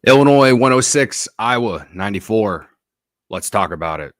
Illinois 106, Iowa 94. Let's talk about it.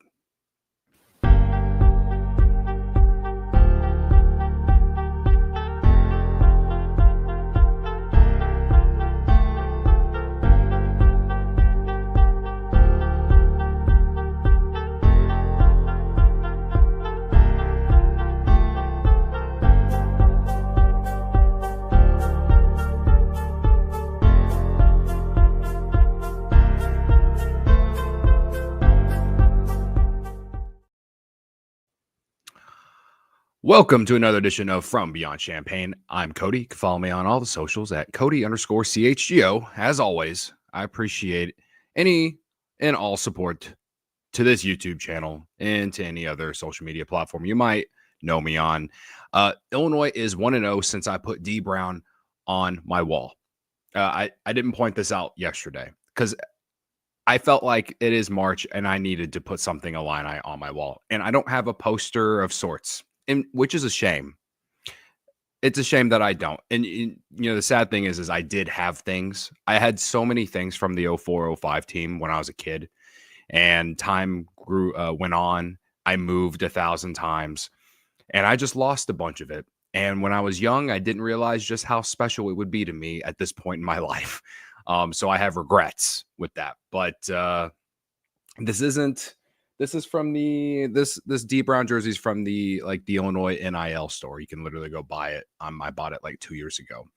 Welcome to another edition of From Beyond Champaign. I'm Cody. You can follow me on all the socials at Cody_CHGO. As always, I appreciate any and all support to this YouTube channel and to any other social media platform you might know me on. Illinois is 1-0 since I put D Brown on my wall. I didn't point this out yesterday because I felt like it is March and I needed to put something Illini on my wall. And I don't have a poster of sorts, and which is a shame. It's a shame that I don't. And the sad thing is I did have things. I had so many things from the 04-05 team when I was a kid, and time went on. I moved 1,000 times, and I just lost a bunch of it. And when I was young, I didn't realize just how special it would be to me at this point in my life. So I have regrets with that. But this is from this D Brown jersey is from the Illinois NIL store. You can literally go buy it. I bought it like 2 years ago.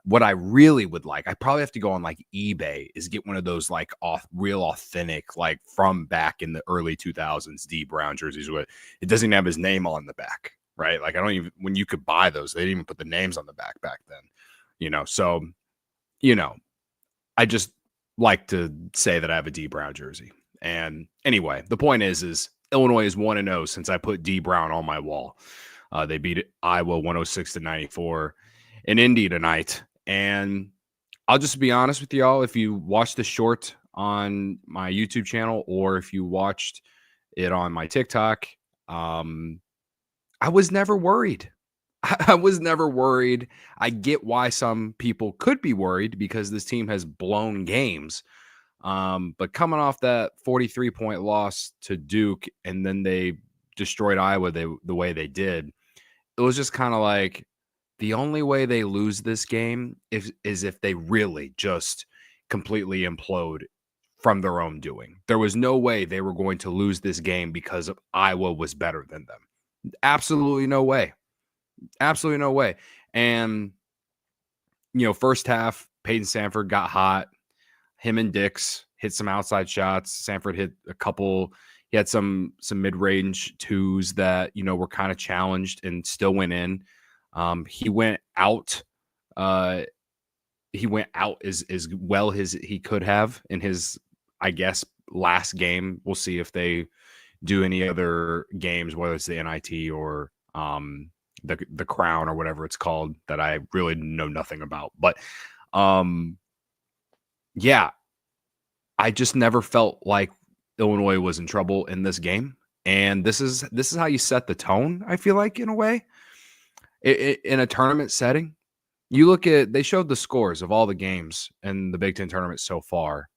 What I really would like, I probably have to go on like eBay, is get one of those like real authentic, like from back in the early 2000s D Brown jerseys with it doesn't have his name on the back, right? Like I don't even, when you could buy those, they didn't even put the names on the back then, so I just like to say that I have a D Brown jersey. And anyway, the point is Illinois is 1-0 since I put D Brown on my wall. They beat Iowa 106-94 in Indy tonight. And I'll just be honest with y'all. If you watched the short on my YouTube channel or if you watched it on my TikTok, I was never worried. I was never worried. I get why some people could be worried because this team has blown games. But coming off that 43-point loss to Duke and then they destroyed Iowa the way they did, it was just kind of like the only way they lose this game is if they really just completely implode from their own doing. There was no way they were going to lose this game because Iowa was better than them. Absolutely no way. Absolutely no way. And, first half, Peyton Sanford got hot. Him and Dix hit some outside shots. Sanford hit a couple. He had some mid-range twos that, were kind of challenged and still went in. He went out. He went out as well as he could have in his, I guess, last game. We'll see if they do any other games, whether it's the NIT or the Crown or whatever it's called, that I really know nothing about. But yeah, I just never felt like Illinois was in trouble in this game. And this is how you set the tone, I feel like, in a way. In a tournament setting, you look at, they showed the scores of all the games in the Big Ten tournament so far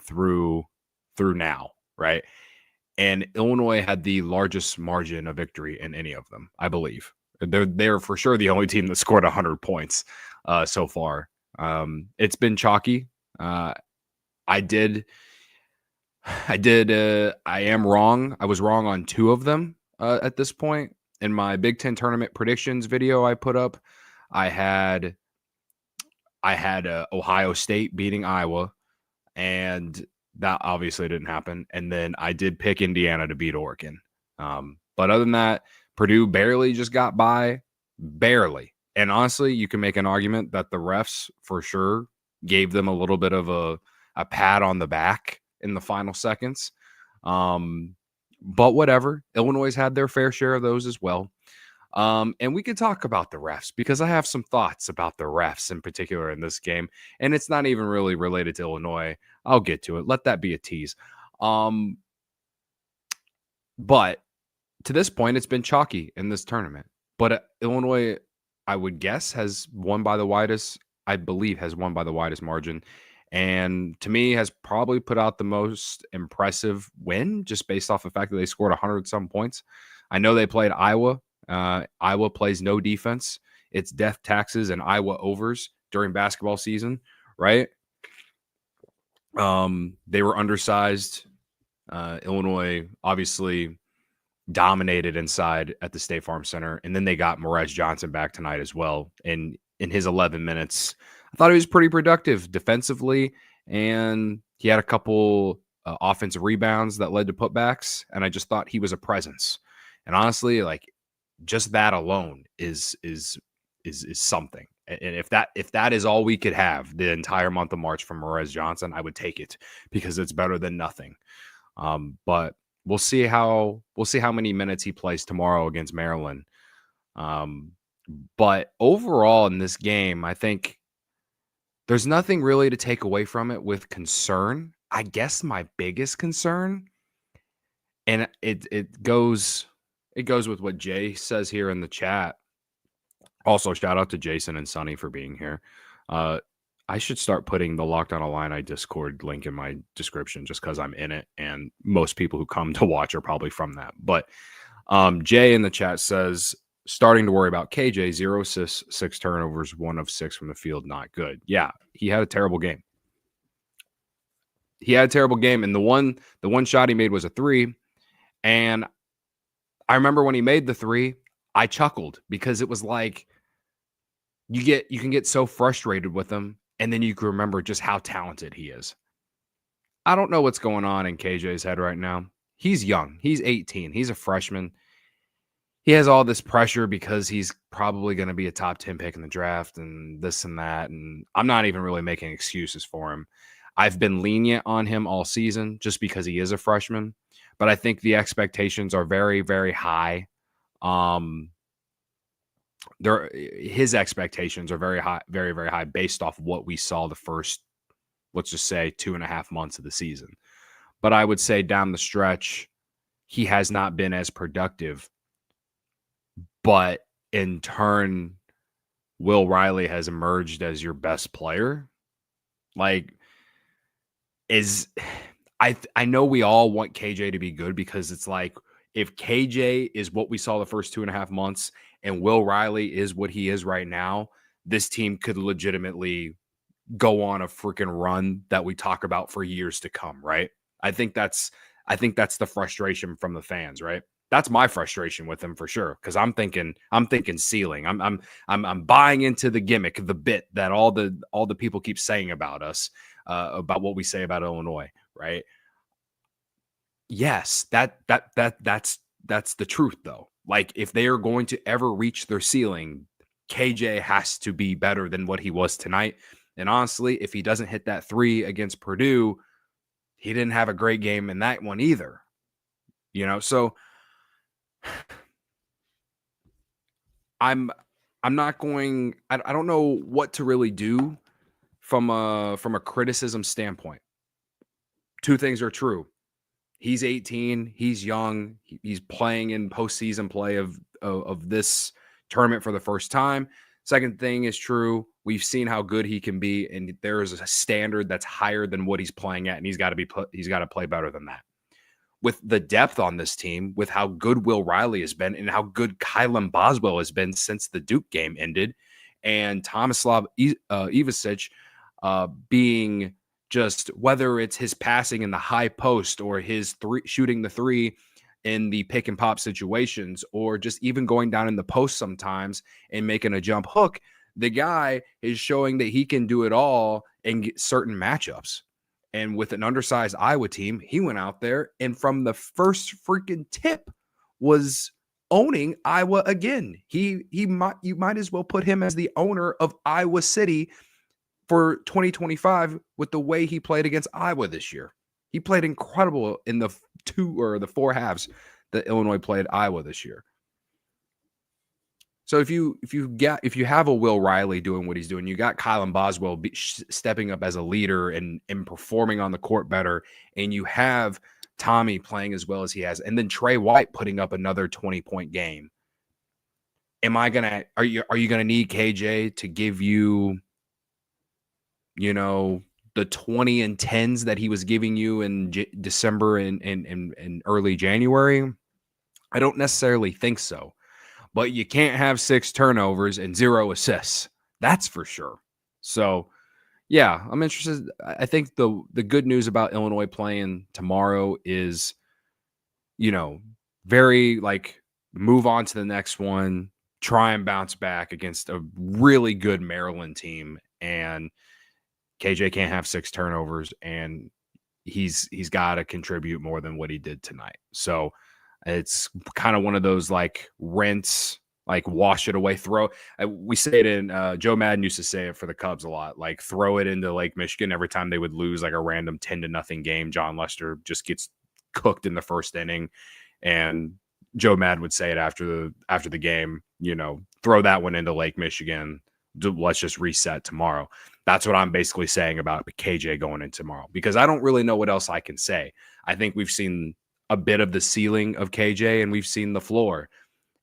through now, right? And Illinois had the largest margin of victory in any of them, I believe. They're for sure the only team that scored 100 points so far. It's been chalky. I am wrong. I was wrong on 2 of them at this point. In my Big Ten tournament predictions video I put up, I had Ohio State beating Iowa, and that obviously didn't happen. And then I did pick Indiana to beat Oregon. But other than that, Purdue barely just got by, barely. And honestly, you can make an argument that the refs for sure gave them a little bit of a pat on the back in the final seconds. But whatever, Illinois had their fair share of those as well. And we could talk about the refs because I have some thoughts about the refs in particular in this game. And it's not even really related to Illinois. I'll get to it. Let that be a tease. But to this point, it's been chalky in this tournament. But Illinois, I would guess, has won by the widest, I believe, has won by the widest margin. and to me has probably put out the most impressive win just based off the fact that they scored 100 some points. I know they played Iowa. Iowa plays no defense. It's death taxes and Iowa overs during basketball season, right? They were undersized. Illinois obviously dominated inside at the State Farm Center, and then they got Morez Johnson back tonight as well. And in his 11 minutes, I thought he was pretty productive defensively, and he had a couple offensive rebounds that led to putbacks, and I just thought he was a presence. And honestly, like just that alone is something. And if that is all we could have the entire month of March from Morez Johnson, I would take it because it's better than nothing. But we'll see how many minutes he plays tomorrow against Maryland. But overall in this game, I think there's nothing really to take away from it with concern. I guess my biggest concern, and it goes with what Jay says here in the chat. Also, shout out to Jason and Sonny for being here. I should start putting the Locked On Illini Discord link in my description just because I'm in it, and most people who come to watch are probably from that. But Jay in the chat says, starting to worry about KJ, 0 assists, 6 turnovers, 1 of 6 from the field, not good. Yeah, he had a terrible game. And the one shot he made was a 3. And I remember when he made the 3, I chuckled because it was like you can get so frustrated with him, and then you can remember just how talented he is. I don't know what's going on in KJ's head right now. He's young. He's 18. He's a freshman. He has all this pressure because he's probably going to be a top 10 pick in the draft and this and that. And I'm not even really making excuses for him. I've been lenient on him all season just because he is a freshman. But I think the expectations are very, very high. His expectations are very high, very, very high based off what we saw the first, let's just say 2.5 months of the season. But I would say down the stretch, he has not been as productive. But in turn, Will Riley has emerged as your best player. Like, I know we all want KJ to be good because it's like, if KJ is what we saw the first 2.5 months and Will Riley is what he is right now, this team could legitimately go on a freaking run that we talk about for years to come, right? I think that's the frustration from the fans, right? That's my frustration with him for sure, because I'm thinking ceiling. I'm buying into the gimmick, the bit that all the people keep saying about us, about what we say about Illinois, right? Yes, that's the truth though. Like, if they are going to ever reach their ceiling, KJ has to be better than what he was tonight. And honestly, if he doesn't hit that 3 against Purdue, he didn't have a great game in that one either. So I'm not going, I don't know what to really do from a criticism standpoint. Two things are true. He's 18. He's young. He's playing in postseason play of this tournament for the first time. Second thing is true. We've seen how good he can be, and there is a standard that's higher than what he's playing at, and he's got to play better than that. With the depth on this team, with how good Will Riley has been, and how good Kylan Boswell has been since the Duke game ended, and Tomislav Ivisic being just, whether it's his passing in the high post or his shooting the 3 in the pick and pop situations, or just even going down in the post sometimes and making a jump hook, the guy is showing that he can do it all in certain matchups. And with an undersized Iowa team, he went out there and from the first freaking tip was owning Iowa again. You might as well put him as the owner of Iowa City for 2025 with the way he played against Iowa this year. He played incredible in the 2 or the 4 halves that Illinois played Iowa this year. So if you have a Will Riley doing what he's doing, you got Kylan Boswell stepping up as a leader and performing on the court better, and you have Tommy playing as well as he has, and then Trey White putting up another 20-point game. Are you gonna need KJ to give you, the 20 and 10s that he was giving you in December and early January? I don't necessarily think so. But you can't have 6 turnovers and 0 assists. That's for sure. So, yeah, I'm interested. I think the good news about Illinois playing tomorrow is, very like move on to the next one, try and bounce back against a really good Maryland team. And KJ can't have 6 turnovers, and he's got to contribute more than what he did tonight. So it's kind of one of those like rinse, like wash it away, throw. We say it in Joe Madden used to say it for the Cubs a lot, like throw it into Lake Michigan every time they would lose like a random 10-0 game. John Lester just gets cooked in the first inning, and Joe Madden would say it after the game, throw that one into Lake Michigan. Let's just reset tomorrow. That's what I'm basically saying about KJ going in tomorrow, because I don't really know what else I can say. I think we've seen a bit of the ceiling of KJ and we've seen the floor.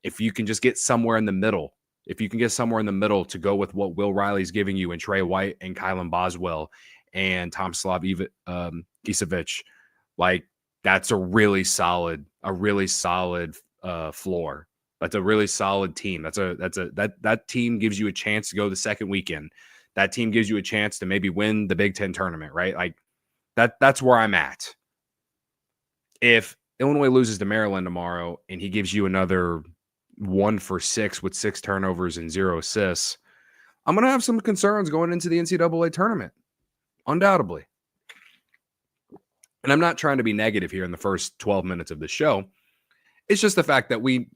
If you can just get somewhere in the middle, to go with what Will Riley's giving you and Trey White and Kylan Boswell and Tomislav Ivisic, like that's a really solid floor. That's a really solid team. That team gives you a chance to go the second weekend. That team gives you a chance to maybe win the Big Ten tournament, right? Like that's where I'm at. If Illinois loses to Maryland tomorrow and he gives you another 1 for 6 with 6 turnovers and 0 assists, I'm going to have some concerns going into the NCAA tournament, undoubtedly. And I'm not trying to be negative here in the first 12 minutes of the show. It's just the fact that we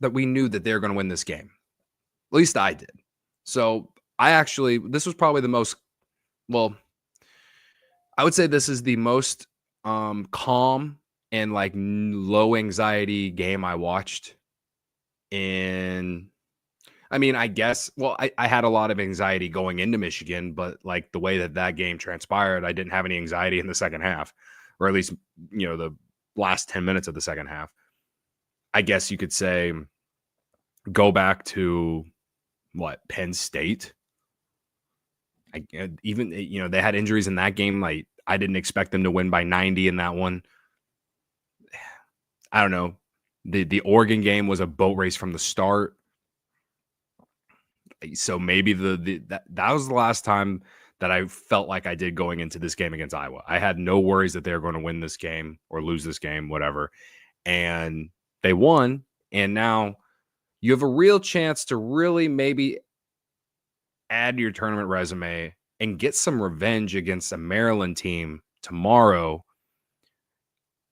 knew that they're going to win this game. At least I did. So this was probably the most, I would say this is the most calm and like low anxiety game I watched. I guess, I had a lot of anxiety going into Michigan, but like the way that game transpired, I didn't have any anxiety in the second half, or at least, the last 10 minutes of the second half. I guess you could say go back to Penn State. Even, they had injuries in that game. Like I didn't expect them to win by 90 in that one. I don't know. The Oregon game was a boat race from the start. So maybe that was the last time that I felt like I did going into this game against Iowa. I had no worries that they were going to win this game or lose this game, whatever. And they won. And now you have a real chance to really maybe add to your tournament resume and get some revenge against a Maryland team tomorrow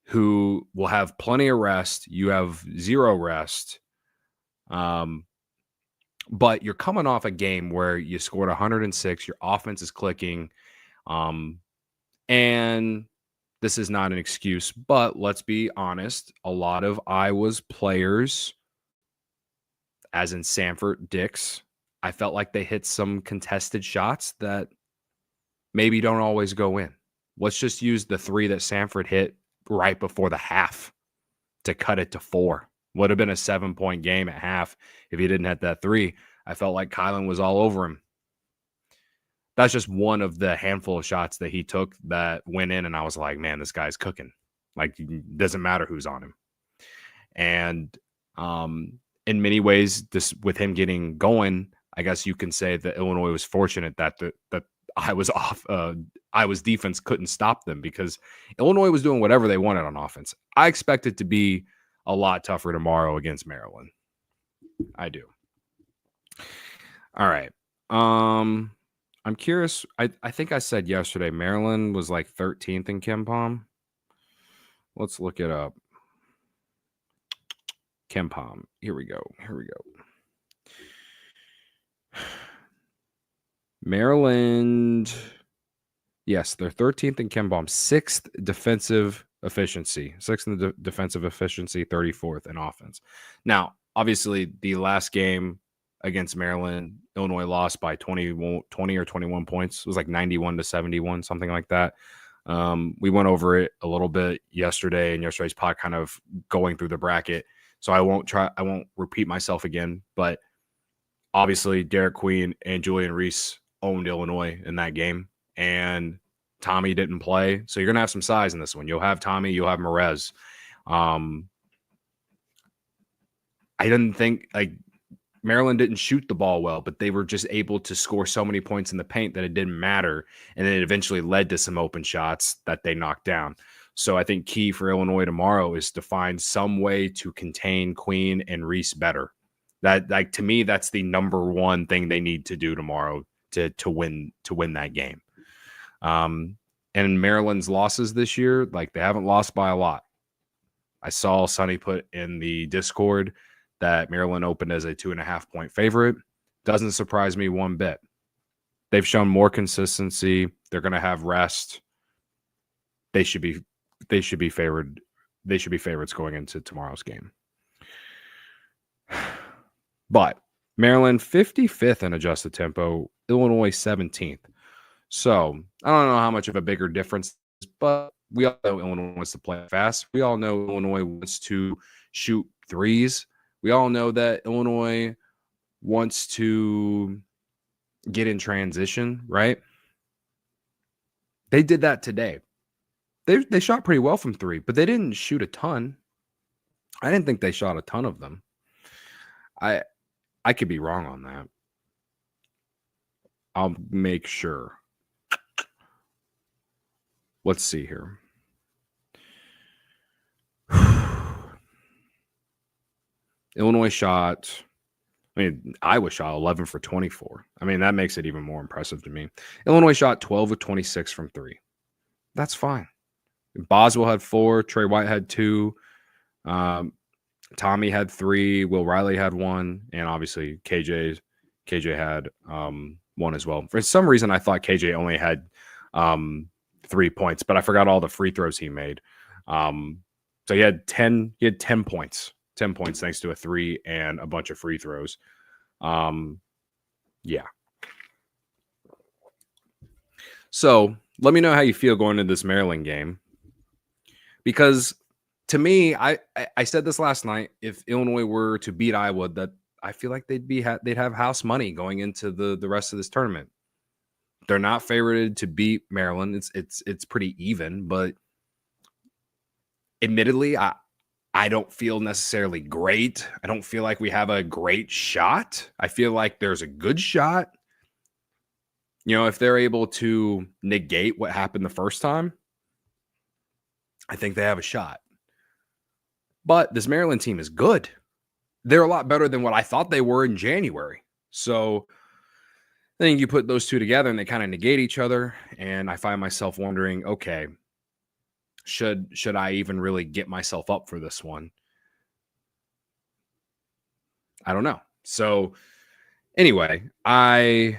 who will have plenty of rest. You have 0 rest. But you're coming off a game where you scored 106. Your offense is clicking. And this is not an excuse, but let's be honest. A lot of Iowa's players, as in Sanford, Dix, I felt like they hit some contested shots that maybe don't always go in. Let's just use the 3 that Sanford hit right before the half to cut it to 4. Would have been a 7-point game at half if he didn't hit that 3. I felt like Kylan was all over him. That's just one of the handful of shots that he took that went in, and I was like, man, this guy's cooking. Like, it doesn't matter who's on him. And in many ways, this with him getting going, I guess you can say that Illinois was fortunate that Iowa's defense couldn't stop them, because Illinois was doing whatever they wanted on offense. I expect it to be a lot tougher tomorrow against Maryland. I do. All right. I'm curious. I think I said yesterday Maryland was like 13th in KenPom. Let's look it up. KenPom. Here we go. Maryland. Yes, they're 13th in KenPom. 6th defensive efficiency. 6th in the defensive efficiency, 34th in offense. Now, obviously, the last game against Maryland, Illinois lost by 20 or 21 points. It was like 91-71, something like that. We went over it a little bit yesterday, and yesterday's pod kind of going through the bracket. So I won't repeat myself again. But obviously, Derek Queen and Julian Reese owned Illinois in that game. and Tommy didn't play. So you're going to have some size in this one. You'll have Tommy, you'll have Merez. I didn't think Maryland didn't shoot the ball well, but they were just able to score so many points in the paint that it didn't matter. And then it eventually led to some open shots that they knocked down. So I think key for Illinois tomorrow is to find some way to contain Queen and Reese better. That to me, that's the number one thing they need to do tomorrow to win that game. And Maryland's losses this year, they haven't lost by a lot. I saw Sonny put in the Discord that Maryland opened as a 2.5-point favorite. Doesn't surprise me one bit. They've shown more consistency. They're going to have rest. They should be favored. They should be favorites going into tomorrow's game. But Maryland 55th in adjusted tempo, Illinois 17th. So I don't know how much of a bigger difference, but we all know Illinois wants to play fast. We all know Illinois wants to shoot threes. We all know that Illinois wants to get in transition, right? They did that today. They shot pretty well from three, but they didn't shoot a ton. I didn't think they shot a ton of them. I could be wrong on that. I'll make sure. Let's see here. Illinois shot, Iowa shot 11 for 24. That makes it even more impressive to me. Illinois shot 12 of 26 from three. That's fine. Boswell had 4. Trey White had 2. Tommy had 3. Will Riley had 1. And obviously KJ had 1 as well. For some reason, I thought KJ only had 3 points, but I forgot all the free throws he made. So he had 10 points. 10 points thanks to a 3 and a bunch of free throws. Yeah. So let me know how you feel going into this Maryland game. Because to me, I said this last night, if Illinois were to beat Iowa, that I feel like they'd have house money going into the rest of this tournament. They're not favorited to beat Maryland. It's pretty even, but admittedly, I don't feel necessarily great. I don't feel like we have a great shot. I feel like there's a good shot. If they're able to negate what happened the first time, I think they have a shot. But this Maryland team is good. They're a lot better than what I thought they were in January. So I think you put those two together and they kind of negate each other. And I find myself wondering, okay, should I even really get myself up for this one? I don't know. So anyway, I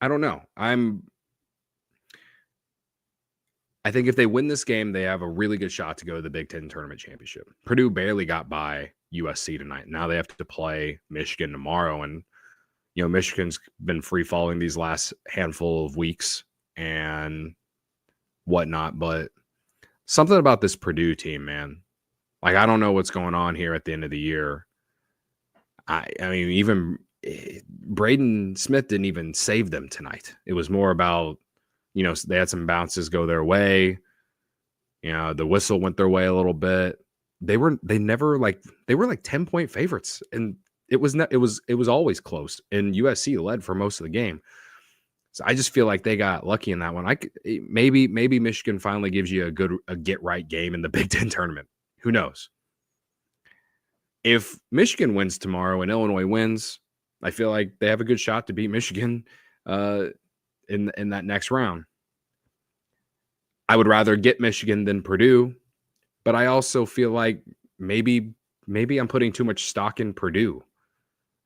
don't know. I think if they win this game, they have a really good shot to go to the Big Ten Tournament Championship. Purdue barely got by USC tonight. Now they have to play Michigan tomorrow. And, Michigan's been free falling these last handful of weeks and whatnot. But something about this Purdue team, man. I don't know what's going on here at the end of the year. Even Braden Smith didn't even save them tonight. It was more about, they had some bounces go their way. The whistle went their way a little bit. They were 10-point favorites, and it was always close. And USC led for most of the game. So I just feel like they got lucky in that one. Maybe Michigan finally gives you a get right game in the Big Ten tournament. Who knows? If Michigan wins tomorrow and Illinois wins, I feel like they have a good shot to beat Michigan in that next round. I would rather get Michigan than Purdue, but I also feel like maybe I'm putting too much stock in Purdue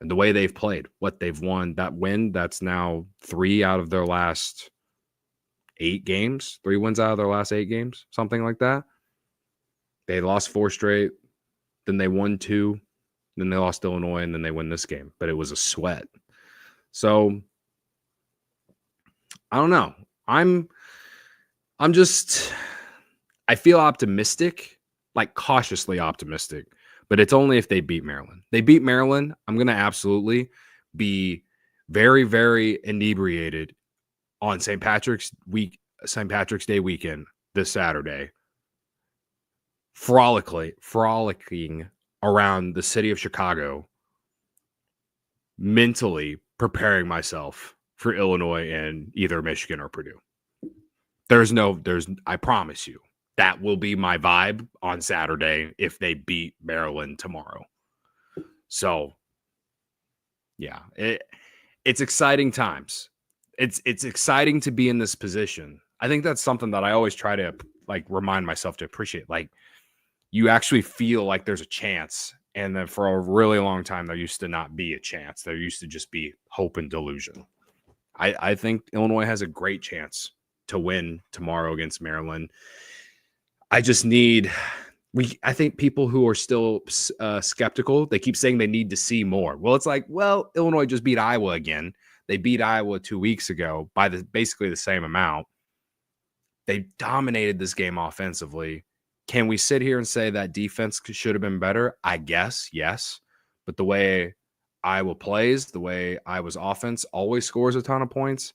and the way they've played, what they've won. That win, that's now 3 out of their last 8 games, 3 wins out of their last 8 games, something like that. They lost 4 straight, then they won 2, then they lost Illinois, and then they win this game. But it was a sweat. So I don't know. I feel optimistic, cautiously optimistic, but it's only if they beat Maryland. They beat Maryland, I'm going to absolutely be very, very inebriated on St. Patrick's Day weekend this Saturday, frolicking around the city of Chicago, mentally preparing myself for Illinois and either Michigan or Purdue. I promise you, that will be my vibe on Saturday if they beat Maryland tomorrow. So, yeah, it's exciting times. It's exciting to be in this position. I think that's something that I always try to like remind myself to appreciate. Like, you actually feel like there's a chance. And then for a really long time, there used to not be a chance. There used to just be hope and delusion. I think Illinois has a great chance to win tomorrow against Maryland. I just I think people who are still skeptical, they keep saying they need to see more. Well, it's like, Illinois just beat Iowa again. They beat Iowa 2 weeks ago by basically the same amount. They dominated this game offensively. Can we sit here and say that defense should have been better? I guess, yes. But the way Iowa plays, the way Iowa's offense always scores a ton of points,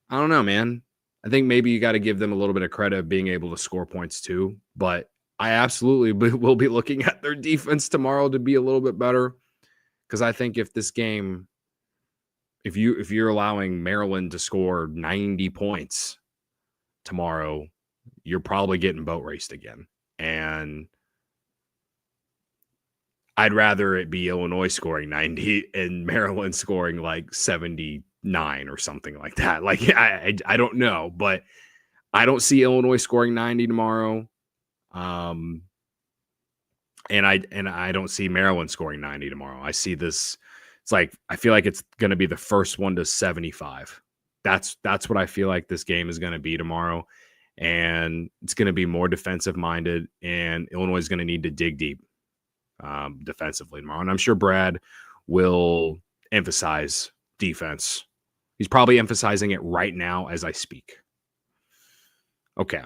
I don't know, man. I think maybe you got to give them a little bit of credit of being able to score points too. But I absolutely will be looking at their defense tomorrow to be a little bit better. Because I think if this game, if you're allowing Maryland to score 90 points tomorrow, you're probably getting boat raced again. And I'd rather it be Illinois scoring 90 and Maryland scoring like 79 or something like that. Like, I don't know, but I don't see Illinois scoring 90 tomorrow. And I don't see Maryland scoring 90 tomorrow. I see this. It's like, I feel like it's going to be the first one to 75. That's what I feel like this game is going to be tomorrow. And it's going to be more defensive minded, and Illinois is going to need to dig deep defensively tomorrow. And I'm sure Brad will emphasize defense. He's probably emphasizing it right now as I speak. Okay.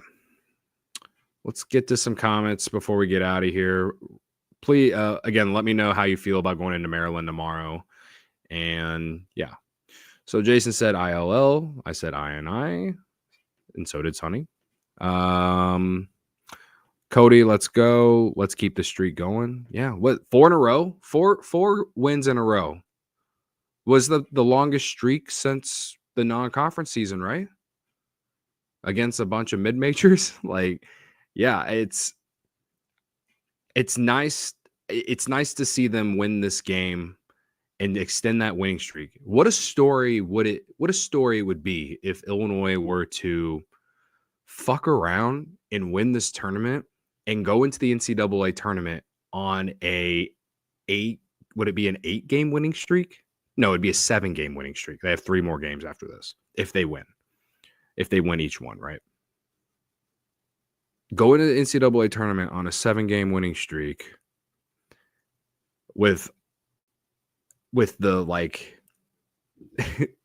Let's get to some comments before we get out of here. Please, again, let me know how you feel about going into Maryland tomorrow. And yeah. So Jason said ILL. I said INI. And so did Sonny. Cody, let's go. Let's keep the streak going. Yeah. What, 4 in a row? Four wins in a row. Was the longest streak since the non-conference season, right? Against a bunch of mid-majors. Like, yeah, it's nice. It's nice to see them win this game and extend that winning streak. What a story would be if Illinois were to fuck around and win this tournament and go into the NCAA tournament on would it be an 8-game winning streak? No, it'd be a 7-game winning streak. They have 3 more games after this if they win each one, right? Go into the NCAA tournament on a 7-game winning streak with the like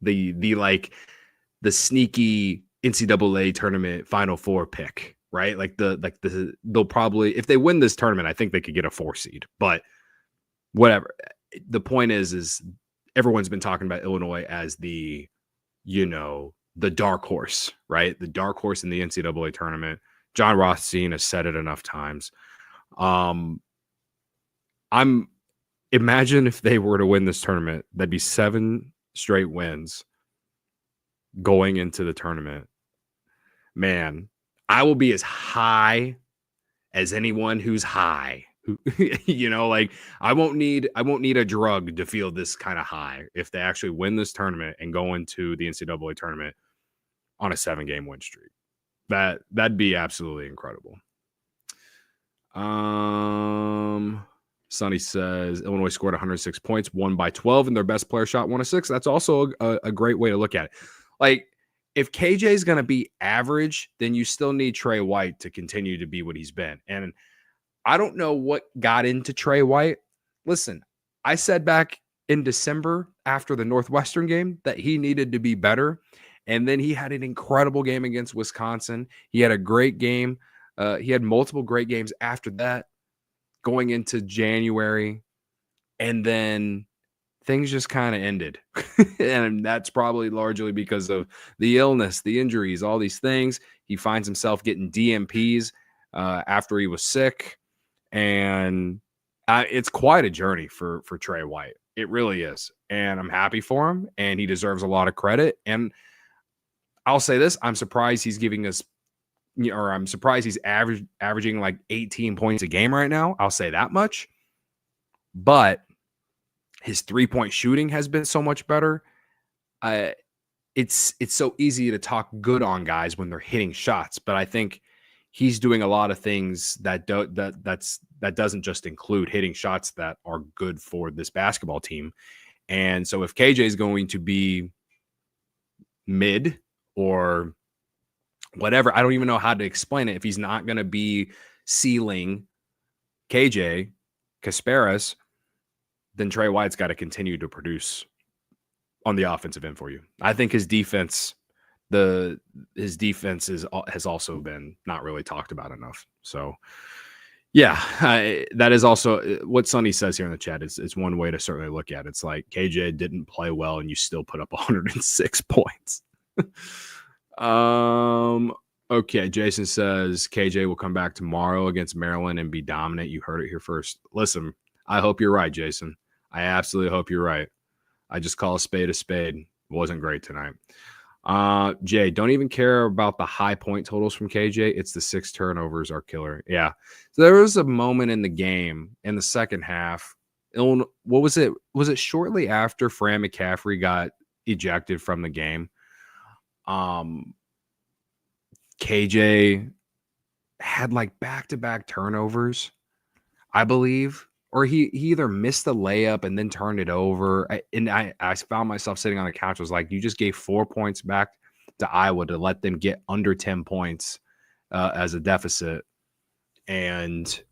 the sneaky NCAA tournament Final Four pick, right? They'll probably, if they win this tournament, I think they could get a 4 seed, but whatever. The point is everyone's been talking about Illinois as the dark horse, right? The dark horse in the NCAA tournament. John Rothstein has said it enough times. Imagine if they were to win this tournament, that'd be 7 straight wins going into the tournament. Man, I will be as high as anyone who's high. Like I won't need a drug to feel this kind of high if they actually win this tournament and go into the NCAA tournament on a 7-game win streak. That'd be absolutely incredible. Sonny says Illinois scored 106 points, won by 12, and their best player shot 1 of 6. That's also a great way to look at it. Like, if KJ is going to be average, then you still need Trey White to continue to be what he's been. And I don't know what got into Trey White. Listen, I said back in December after the Northwestern game that he needed to be better. And then he had an incredible game against Wisconsin. He had a great game. He had multiple great games after that going into January. And then things just kind of ended. And that's probably largely because of the illness, the injuries, all these things. He finds himself getting DMPs after he was sick. And it's quite a journey for Trey White. It really is. And I'm happy for him, and he deserves a lot of credit. And I'll say this, I'm surprised he's giving us, or I'm surprised he's averaging like 18 points a game right now. I'll say that much. But his 3-point shooting has been so much better. It's so easy to talk good on guys when they're hitting shots, but I think he's doing a lot of things that doesn't just include hitting shots that are good for this basketball team. And so if KJ is going to be mid or whatever, I don't even know how to explain it. If he's not going to be ceiling KJ Kasparas, then Trey White's got to continue to produce on the offensive end for you. I think his defense, has also been not really talked about enough. So, yeah, that is also what Sonny says here in the chat. It's one way to certainly look at it. It's like KJ didn't play well, and you still put up 106 points. Okay, Jason says KJ will come back tomorrow against Maryland and be dominant. You heard it here first. Listen, I hope you're right, Jason. I absolutely hope you're right. I just call a spade a spade. It wasn't great tonight. Jay, don't even care about the high point totals from KJ. It's the 6 turnovers are killer. Yeah. So there was a moment in the game in the second half. What was it? Was it shortly after Fran McCaffrey got ejected from the game? KJ had like back-to-back turnovers, I believe. Or he either missed the layup and then turned it over. I found myself sitting on the couch. I was like, you just gave 4 points back to Iowa to let them get under 10 points as a deficit. And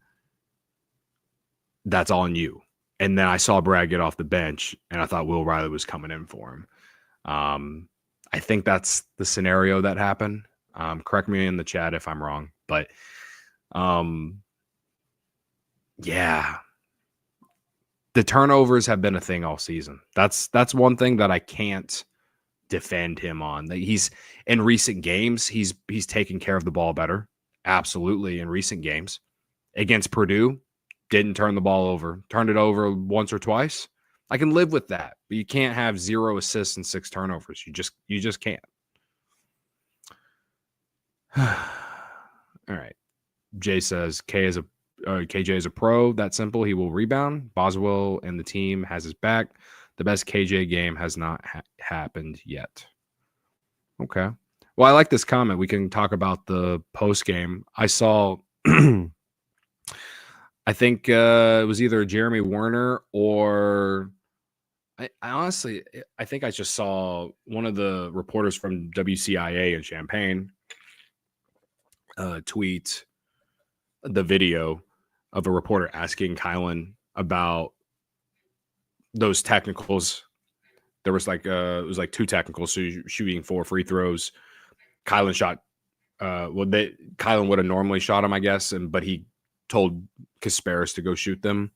that's on you. And then I saw Brad get off the bench, and I thought Will Riley was coming in for him. I think that's the scenario that happened. Correct me in the chat if I'm wrong. But, yeah. The turnovers have been a thing all season. That's one thing that I can't defend him on. That he's in recent games, he's taken care of the ball better. Absolutely, in recent games. Against Purdue, didn't turn the ball over. Turned it over once or twice. I can live with that. But you can't have 0 assists and 6 turnovers. You just can't. All right. Jay says KJ is a pro. That simple. He will rebound. Boswell and the team has his back. The best KJ game has not happened yet. Okay. Well, I like this comment. We can talk about the post game. I saw, I think it was either Jeremy Werner or I honestly, I think I just saw one of the reporters from WCIA in Champaign tweet the video of a reporter asking Kylan about those technicals. There was like it was like 2 technicals, so shooting 4 free throws. Kylan shot Kylan would have normally shot him, I guess, but he told Kasparas to go shoot them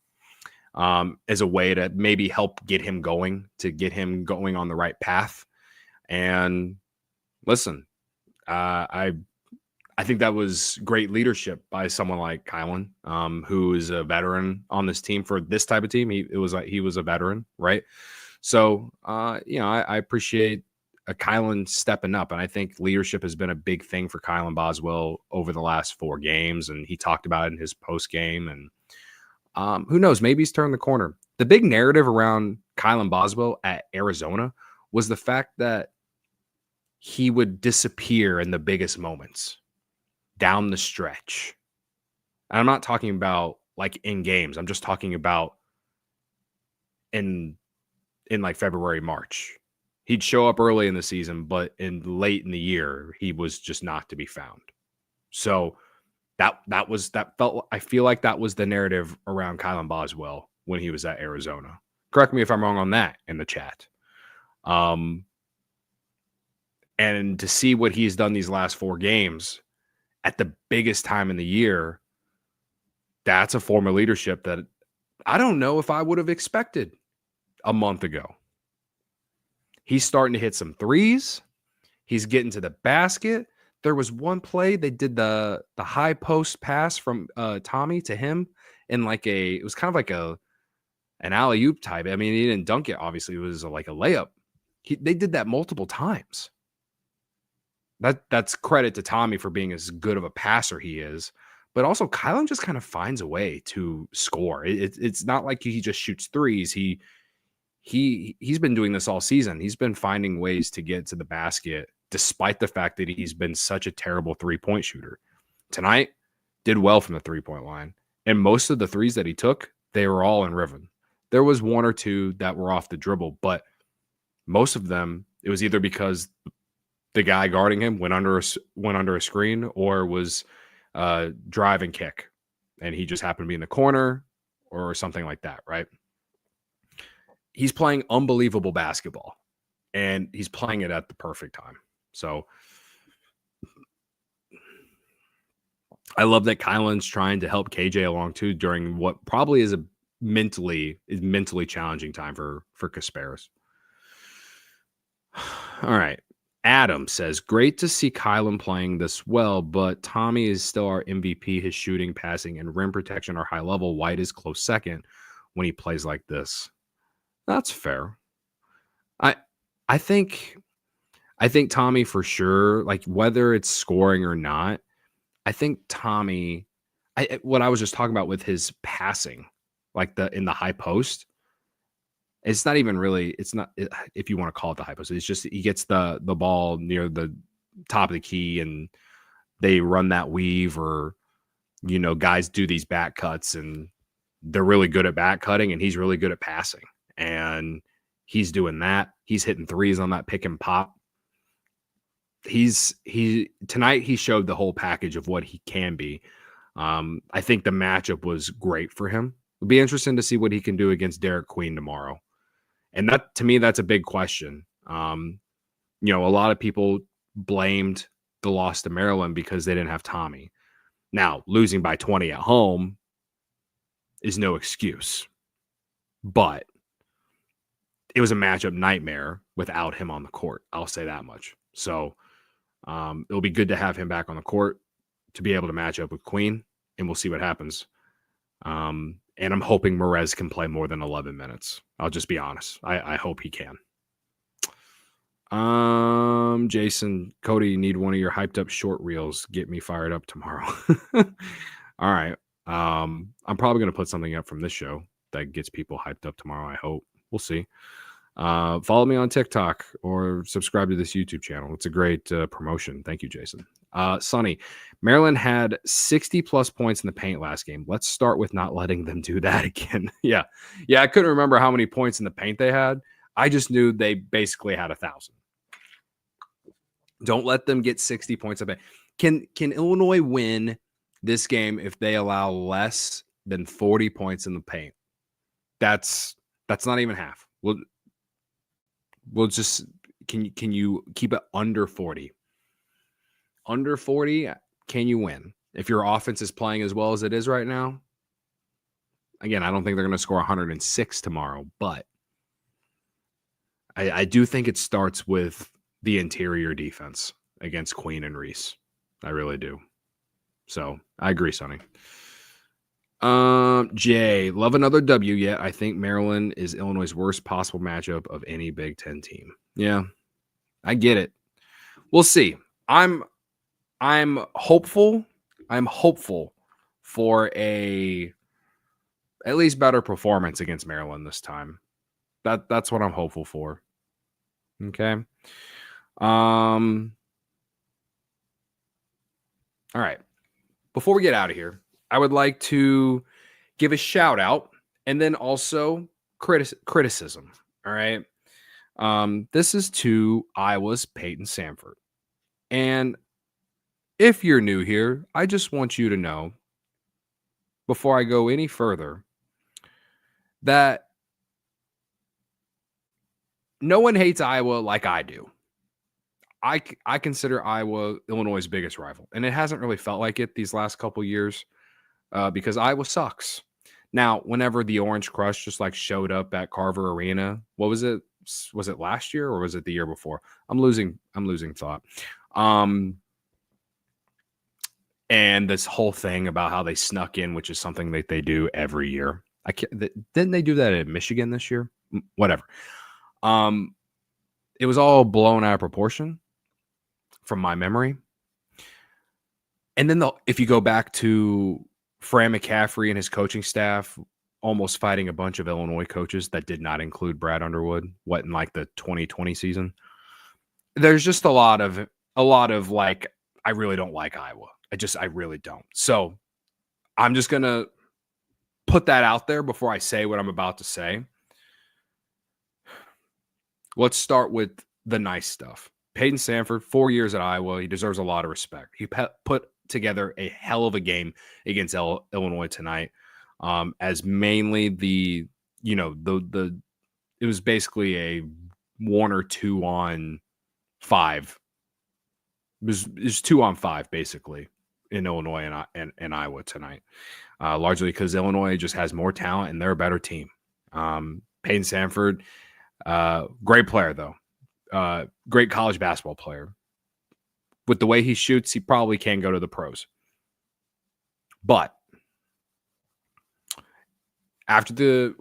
as a way to maybe help get him going on the right path. And listen, I think that was great leadership by someone like Kylan, who is a veteran on this team for this type of team. He was a veteran, right? So, I appreciate Kylan stepping up, and I think leadership has been a big thing for Kylan Boswell over the last 4 games, and he talked about it in his post game. And who knows? Maybe he's turned the corner. The big narrative around Kylan Boswell at Arizona was the fact that he would disappear in the biggest moments down the stretch. And I'm not talking about like in games. I'm just talking about in like February, March. He'd show up early in the season, but late in the year, he was just not to be found. So I feel like that was the narrative around Kylan Boswell when he was at Arizona. Correct me if I'm wrong on that in the chat. And to see what he's done these last 4 games at the biggest time in the year, that's a form of leadership that I don't know if I would have expected. a month ago. He's starting to hit some threes. He's getting to the basket. There was one play they did the high post pass from Tommy to him in it was kind of like an alley-oop type. I mean, he didn't dunk it. Obviously, it was like a layup. They did that multiple times. That's credit to Tommy for being as good of a passer he is. But also, Kylan just kind of finds a way to score. It's not like he just shoots threes. He's been doing this all season. He's been finding ways to get to the basket, despite the fact that he's been such a terrible three-point shooter. Tonight, did well from the three-point line. And most of the threes that he took, they were all in rhythm. There was one or two that were off the dribble, but most of them, it was either because the guy guarding him went under a screen or was drive and kick, and he just happened to be in the corner or something like that, right? He's playing unbelievable basketball, and he's playing it at the perfect time. So I love that Kylan's trying to help KJ along too during what probably is a mentally challenging time for Kasparis. All right. Adam says, great to see Kylan playing this well, but Tommy is still our MVP. His shooting, passing, and rim protection are high level. White is close second when he plays like this. That's fair. I think Tommy for sure, like whether it's scoring or not, I think Tommy, what I was just talking about with his passing, like in the high post, it's not even really, it's not, if you want to call it the high post, it's just he gets the ball near the top of the key and they run that weave, or, guys do these back cuts and they're really good at back cutting and he's really good at passing. And he's doing that. He's hitting threes on that pick and pop. Tonight he showed the whole package of what he can be. I think the matchup was great for him. It'll be interesting to see what he can do against Derek Queen tomorrow. And that, to me, that's a big question. A lot of people blamed the loss to Maryland because they didn't have Tommy. Now, losing by 20 at home is no excuse. But it was a matchup nightmare without him on the court. I'll say that much. So it'll be good to have him back on the court to be able to match up with Queen, and we'll see what happens. And I'm hoping Merez can play more than 11 minutes. I'll just be honest. I hope he can. Jason, Cody, you need one of your hyped up short reels. Get me fired up tomorrow. All right. I'm probably going to put something up from this show that gets people hyped up tomorrow. I hope. We'll see. Follow me on TikTok or subscribe to this YouTube channel. It's a great promotion. Thank you, Jason. Sonny, Maryland had 60 plus points in the paint last game. Let's start with not letting them do that again. Yeah. I couldn't remember how many points in the paint they had. I just knew they basically had 1,000. Don't let them get 60 points. Can Illinois win this game if they allow less than 40 points in the paint? That's not even half. We'll just can you keep it under 40? Under 40, can you win? If your offense is playing as well as it is right now? Again, I don't think they're going to score 106 tomorrow, but I do think it starts with the interior defense against Queen and Reese. I really do. So I agree, Sonny. Jay, love another W yet. I think Maryland is Illinois' worst possible matchup of any Big Ten team. Yeah, I get it. We'll see. I'm hopeful. I'm hopeful for a at least better performance against Maryland this time. That's what I'm hopeful for. Okay. All right. Before we get out of here, I would like to give a shout out and then also criticism. All right. This is to Iowa's Peyton Sanford. And if you're new here, I just want you to know, before I go any further, that no one hates Iowa like I do. I consider Iowa Illinois' biggest rival, and it hasn't really felt like it these last couple years because Iowa sucks. Now, whenever the Orange Crush just like showed up at Carver Arena, what was it? Was it last year or was it the year before? I'm losing thought. And this whole thing about how they snuck in, which is something that they do every year. Didn't they do that in Michigan this year? Whatever. It was all blown out of proportion from my memory. And then if you go back to Fran McCaffrey and his coaching staff almost fighting a bunch of Illinois coaches that did not include Brad Underwood, in like the 2020 season. There's just a lot of like, I really don't like Iowa. I really don't. So I'm just going to put that out there before I say what I'm about to say. Let's start with the nice stuff. Peyton Sandfort, 4 years at Iowa. He deserves a lot of respect. He put together a hell of a game against Illinois tonight. As mainly it was basically a 1 or 2 on 5. It was 2 on 5 basically in Illinois and Iowa tonight. Largely because Illinois just has more talent and they're a better team. Peyton Sandfort, great player though. Great college basketball player. With the way he shoots, he probably can go to the pros. But at the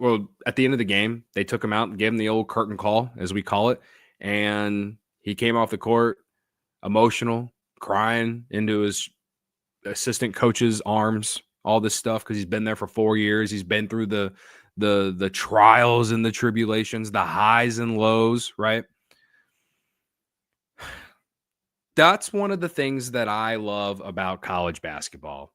end of the game, they took him out and gave him the old curtain call, as we call it. And he came off the court emotional, crying into his assistant coach's arms, all this stuff, because he's been there for 4 years. He's been through the trials and the tribulations, the highs and lows, right? That's one of the things that I love about college basketball.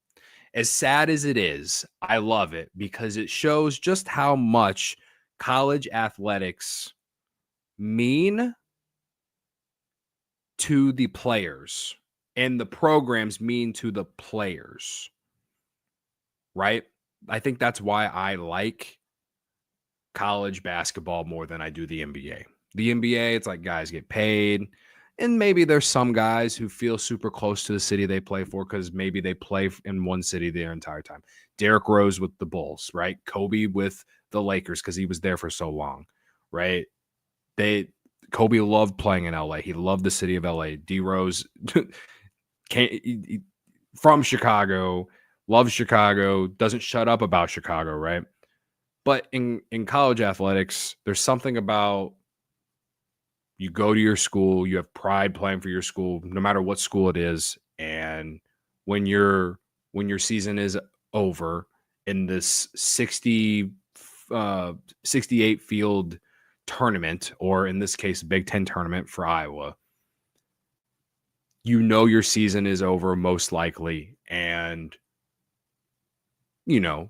As sad as it is, I love it because it shows just how much college athletics mean to the players and the programs mean to the players, right? I think that's why I like college basketball more than I do the NBA. The NBA, it's like guys get paid. And maybe there's some guys who feel super close to the city they play for because maybe they play in one city their entire time. Derrick Rose with the Bulls, right? Kobe with the Lakers because he was there for so long, right? Kobe loved playing in LA. He loved the city of LA. D Rose from Chicago, loves Chicago, doesn't shut up about Chicago, right? But in college athletics, there's something about you go to your school, you have pride playing for your school, no matter what school it is. And when your season is over in this 68 field tournament, or in this case, Big Ten tournament for Iowa, your season is over most likely. And,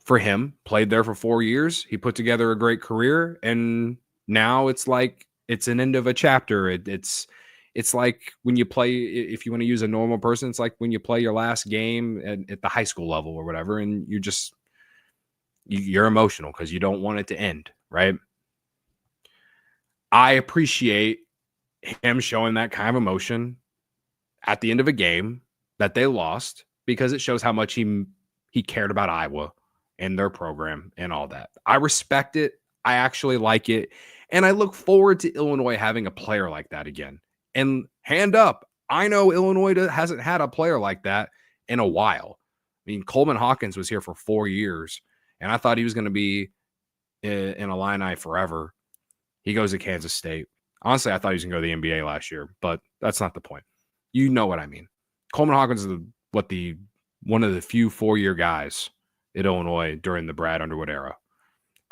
for him, played there for 4 years. He put together a great career. And now it's like, it's an end of a chapter. It's like when you play, if you want to use a normal person, it's like when you play your last game at the high school level or whatever, and you're emotional because you don't want it to end, right? I appreciate him showing that kind of emotion at the end of a game that they lost because it shows how much he cared about Iowa and their program and all that. I respect it. I actually like it. And I look forward to Illinois having a player like that again. And hand up, I know Illinois hasn't had a player like that in a while. I mean, Coleman Hawkins was here for 4 years, and I thought he was going to be in Illini forever. He goes to Kansas State. Honestly, I thought he was going to go to the NBA last year, but that's not the point. You know what I mean. Coleman Hawkins is one of the few 4-year guys at Illinois during the Brad Underwood era.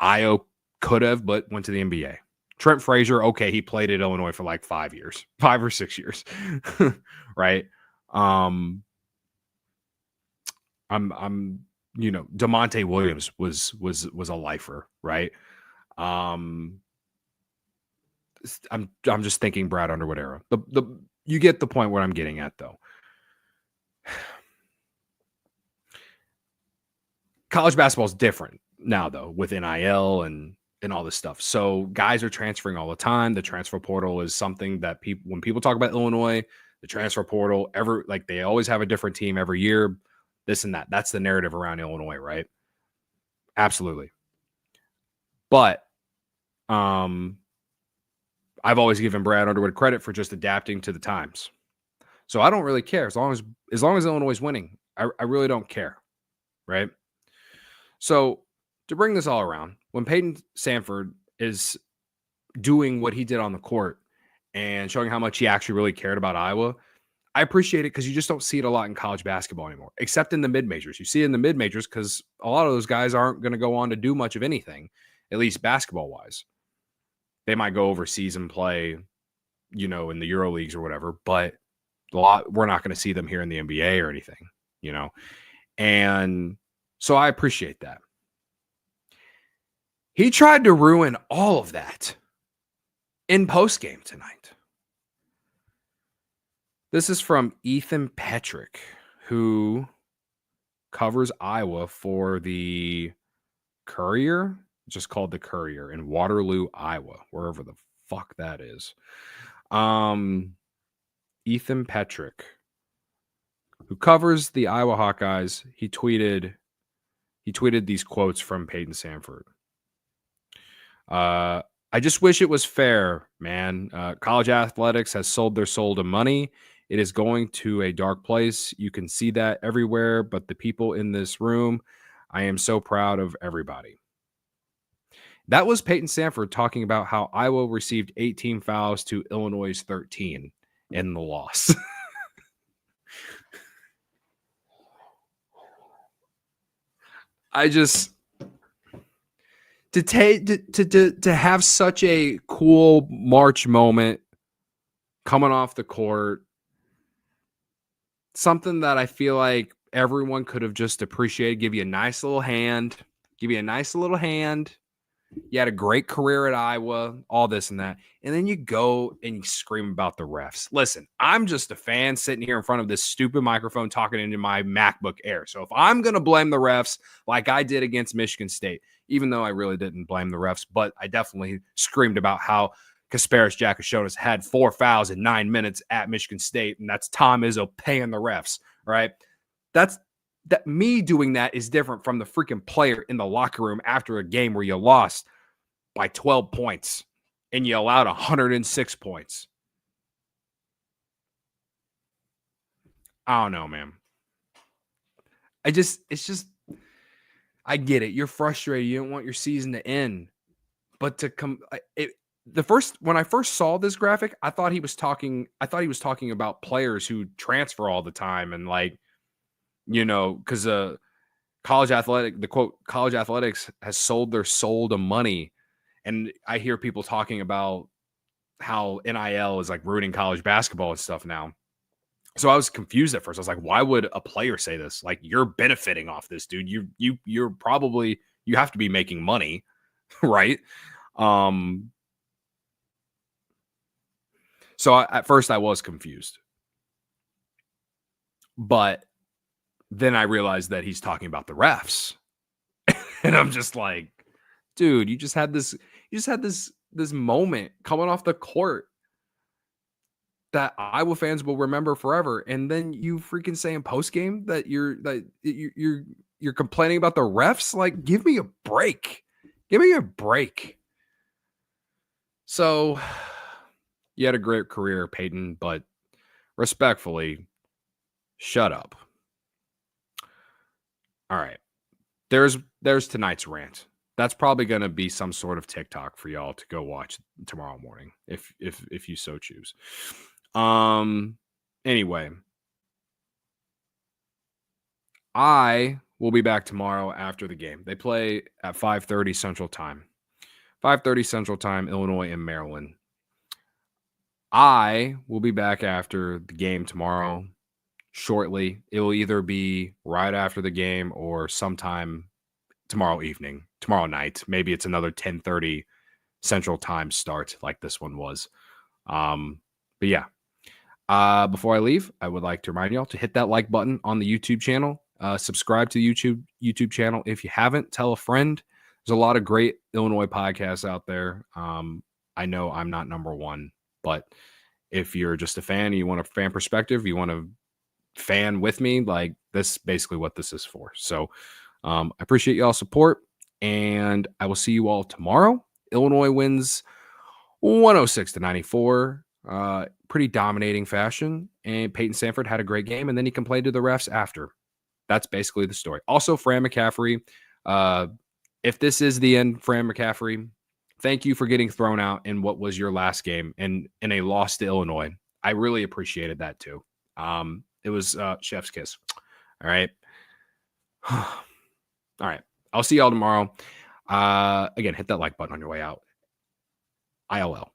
Io could have, but went to the NBA. Trent Frazier, okay, he played at Illinois for like 5 years, 5 or 6 years, right? I'm DeMonte Williams was a lifer, right? I'm just thinking Brad Underwood era. You get the point where I'm getting at, though. College basketball is different now, though, with NIL and all this stuff. So guys are transferring all the time. The transfer portal is something that when people talk about Illinois, the transfer portal, they always have a different team every year, this and that. That's the narrative around Illinois, right? Absolutely. But I've always given Brad Underwood credit for just adapting to the times. So I don't really care as long as Illinois is winning. I really don't care, right? So to bring this all around, when Peyton Sandford is doing what he did on the court and showing how much he actually really cared about Iowa, I appreciate it because you just don't see it a lot in college basketball anymore, except in the mid-majors. You see it in the mid-majors because a lot of those guys aren't going to go on to do much of anything, at least basketball-wise. They might go overseas and play, in the Euro leagues or whatever, but we're not going to see them here in the NBA or anything, And so I appreciate that. He tried to ruin all of that in postgame tonight. This is from Ethan Petrick, who covers Iowa for the Courier, just called the Courier in Waterloo, Iowa, wherever the fuck that is. Ethan Petrick, who covers the Iowa Hawkeyes, he tweeted these quotes from Peyton Sandford. I just wish it was fair, man. College athletics has sold their soul to money. It is going to a dark place. You can see that everywhere, but the people in this room, I am so proud of everybody. That was Peyton Sandford talking about how Iowa received 18 fouls to Illinois' 13 in the loss. I just to have such a cool March moment coming off the court, something that I feel like everyone could have just appreciated, give you a nice little hand. You had a great career at Iowa, all this and that. And then you go and you scream about the refs. Listen, I'm just a fan sitting here in front of this stupid microphone talking into my MacBook Air. So if I'm going to blame the refs like I did against Michigan State, even though I really didn't blame the refs, but I definitely screamed about how Kasparis Giacochonis had 4 fouls in 9 minutes at Michigan State, and that's Tom Izzo paying the refs, right? That me doing that is different from the freaking player in the locker room after a game where you lost by 12 points and you allowed 106 points. I don't know, man. I get it. You're frustrated. You don't want your season to end, but when I first saw this graphic, I thought he was talking about players who transfer all the time and because college athletics has sold their soul to money. And I hear people talking about how NIL is like ruining college basketball and stuff now. So I was confused at first. I was like, why would a player say this? Like, you're benefiting off this, dude. You're probably, you have to be making money, right? So at first I was confused. But then I realized that he's talking about the refs. And I'm just like, dude, you just had this moment coming off the court that Iowa fans will remember forever, and then you freaking say in post game that you're complaining about the refs. Like, give me a break. So you had a great career, Peyton, but respectfully, shut up. All right, there's tonight's rant. That's probably going to be some sort of TikTok for y'all to go watch tomorrow morning, if you so choose. Anyway, I will be back tomorrow after the game. They play at 5:30 Central Time. 5:30 Central Time, Illinois and Maryland. I will be back after the game tomorrow shortly. It will either be right after the game or sometime tomorrow night. Maybe it's another 10:30 Central Time start like this one was. But yeah. Before I leave, I would like to remind y'all to hit that like button on the YouTube channel. Subscribe to the YouTube channel if you haven't. Tell a friend. There's a lot of great Illinois podcasts out there. I know I'm not number one, but if you're just a fan, you want a fan perspective, you want to fan with me, like, this is basically what this is for. So I appreciate y'all's support. And I will see you all tomorrow. Illinois wins 106-94. Pretty dominating fashion. And Peyton Sanford had a great game, and then he complained to the refs after. That's basically the story. Also, Fran McCaffrey. If this is the end, Fran McCaffrey, thank you for getting thrown out in what was your last game and in a loss to Illinois. I really appreciated that too. It was chef's kiss. All right. All right. I'll see y'all tomorrow. Again, hit that like button on your way out. ILL.